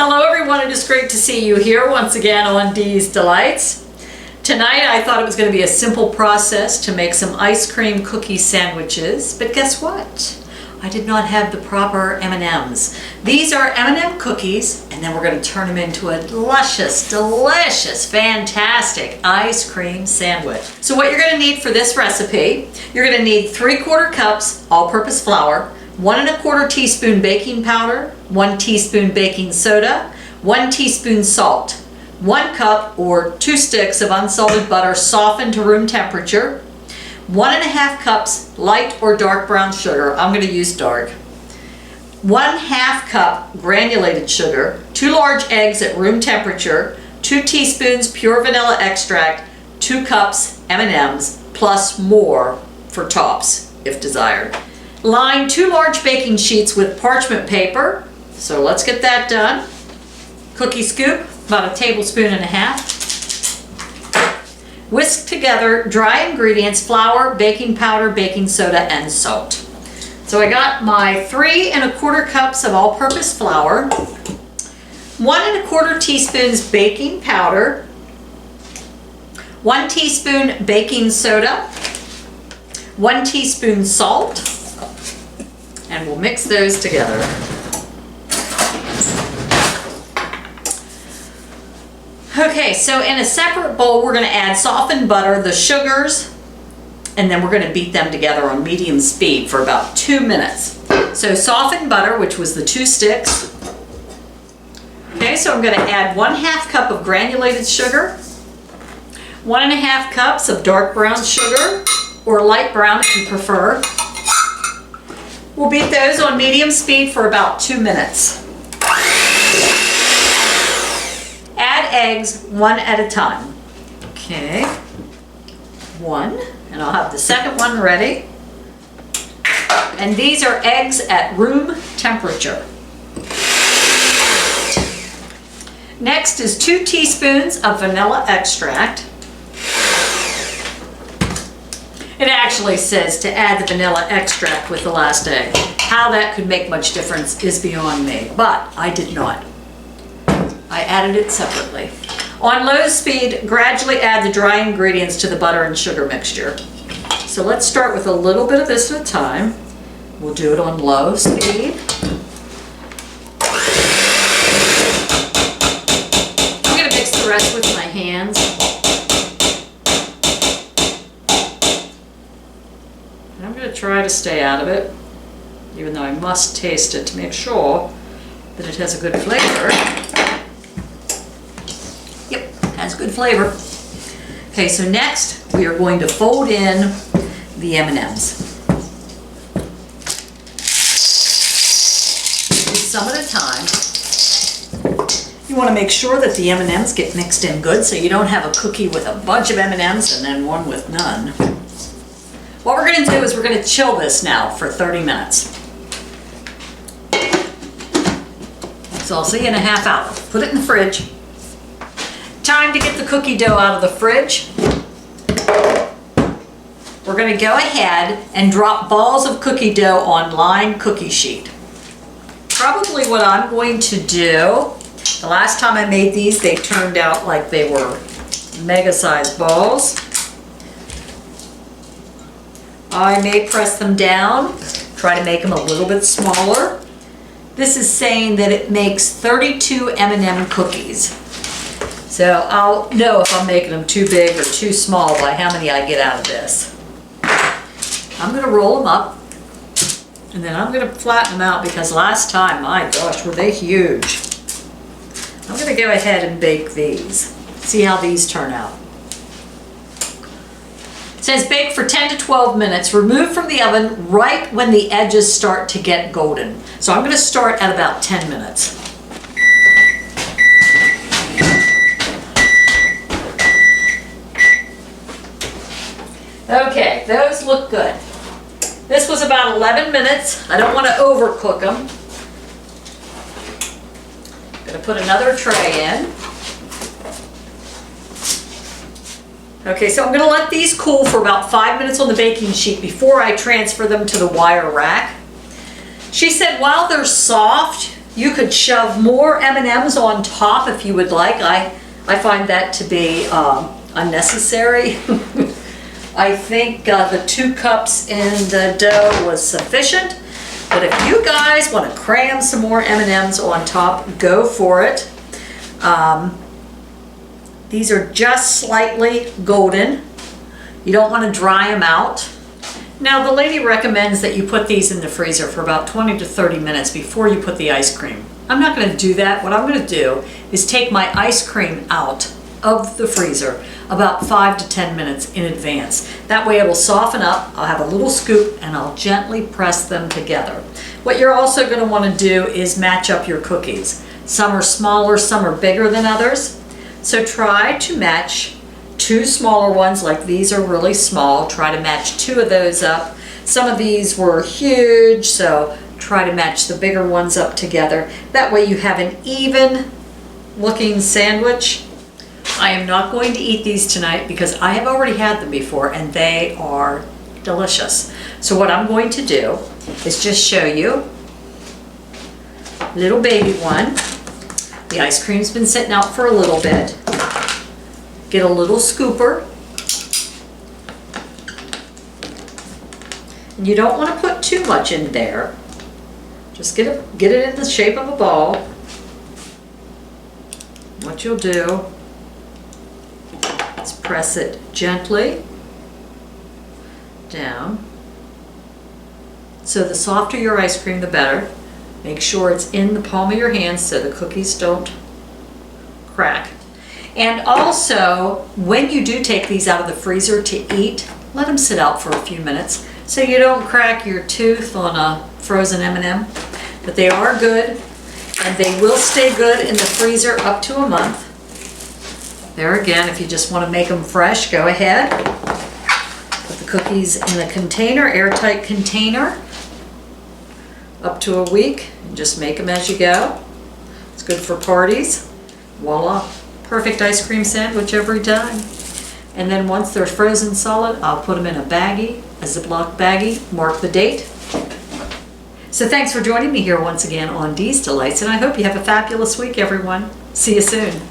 Hello everyone, it is great to see you here once again on Dee's Delights. Tonight I thought it was going to be a simple process to make some ice cream cookie sandwiches, but guess what? I did not have the proper M&Ms. These are M&M cookies, and then we're going to turn them into a luscious, delicious, fantastic ice cream sandwich. So what you're going to need for this recipe, you're going to need 3/4 cups all-purpose flour, 1 1/4 teaspoon baking powder, 1 teaspoon baking soda, 1 teaspoon salt, 1 cup or 2 sticks of unsalted butter softened to room temperature, 1 1/2 cups light or dark brown sugar. I'm going to use dark. 1/2 cup granulated sugar, 2 large eggs at room temperature, 2 teaspoons pure vanilla extract, 2 cups M&Ms, plus more for tops if desired. Line 2 large baking sheets with parchment paper. So let's get that done. Cookie scoop, about 1.5 tablespoons. Whisk together dry ingredients, flour, baking powder, baking soda, and salt. So I got my 3 1/4 cups of all-purpose flour, 1 1/4 teaspoons baking powder, 1 teaspoon baking soda, 1 teaspoon salt, and we'll mix those together. Okay, so in a separate bowl, we're going to add softened butter, the sugars, and then we're going to beat them together on medium speed for about 2 minutes. So softened butter, which was the 2 sticks. Okay, so I'm going to add 1/2 cup of granulated sugar, 1 1/2 cups of dark brown sugar, or light brown if you prefer. We'll beat those on medium speed for about 2 minutes. Add eggs one at a time. Okay, 1, and I'll have the second one ready. And these are eggs at room temperature. Next is 2 teaspoons of vanilla extract. It actually says to add the vanilla extract with the last egg. How that could make much difference is beyond me, but I did not. I added it separately. On low speed, gradually add the dry ingredients to the butter and sugar mixture. So let's start with a little bit of this at a time. We'll do it on low speed. I'm going to mix the rest with my hands. And I'm going to try to stay out of it, even though I must taste it to make sure that it has a good flavor. Has good flavor. Okay, so next we are going to fold in the M&Ms. Some at a time. You want to make sure that the M&Ms get mixed in good so you don't have a cookie with a bunch of M&Ms and then one with none. What we're going to do is we're going to chill this now for 30 minutes. So I'll see you in a half hour. Put it in the fridge. Time to get the cookie dough out of the fridge. We're going to go ahead and drop balls of cookie dough on lined cookie sheet. Probably what I'm going to do, the last time I made these, they turned out like they were mega-sized balls. I may press them down, try to make them a little bit smaller. This is saying that it makes 32 M&M cookies. So I'll know if I'm making them too big or too small by how many I get out of this. I'm going to roll them up, and then I'm going to flatten them out because last time, my gosh, were they huge. I'm going to go ahead and bake these. See how these turn out. It says bake for 10 to 12 minutes. Remove from the oven right when the edges start to get golden. So I'm going to start at about 10 minutes. Okay, those look good. This was about 11 minutes. I don't want to overcook them. I'm going to put another tray in. Okay, so I'm going to let these cool for about 5 minutes on the baking sheet before I transfer them to the wire rack. She said while they're soft, You could shove more M&Ms on top if you would like. I find that to be unnecessary. I think the 2 cups in the dough was sufficient. But if you guys want to cram some more M&Ms on top, go for it. These are just slightly golden. You don't want to dry them out. Now the lady recommends that you put these in the freezer for about 20 to 30 minutes before you put the ice cream. I'm not going to do that. What I'm going to do is take my ice cream out of the freezer about 5 to 10 minutes in advance. That way it'll soften up, I'll have a little scoop, and I'll gently press them together. What you're also going to want to do is match up your cookies. Some are smaller, some are bigger than others. So try to match 2 smaller ones, like these are really small. Try to match 2 of those up. Some of these were huge, so try to match the bigger ones up together. That way you have an even looking sandwich. I am not going to eat these tonight because I have already had them before and they are delicious. So what I'm going to do is just show you little baby one. The ice cream's been sitting out for a little bit. Get a little scooper. And you don't want to put too much in there. Just get it in the shape of a ball. What you'll do is press it gently down. So the softer your ice cream, the better. Make sure it's in the palm of your hand so the cookies don't crack. And also, when you do take these out of the freezer to eat, let them sit out for a few minutes so you don't crack your tooth on a frozen M&M. But they are good, and they will stay good in the freezer up to a month. There again, if you just want to make them fresh, go ahead. Put the cookies in the container, airtight container, up to a week, and just make them as you go. It's good for parties. Voila, perfect ice cream sandwich every time. And then once they're frozen solid, I'll put them in a baggie, a Ziploc baggie, mark the date. So thanks for joining me here once again on Dee's Delights, and I hope you have a fabulous week, everyone. See you soon.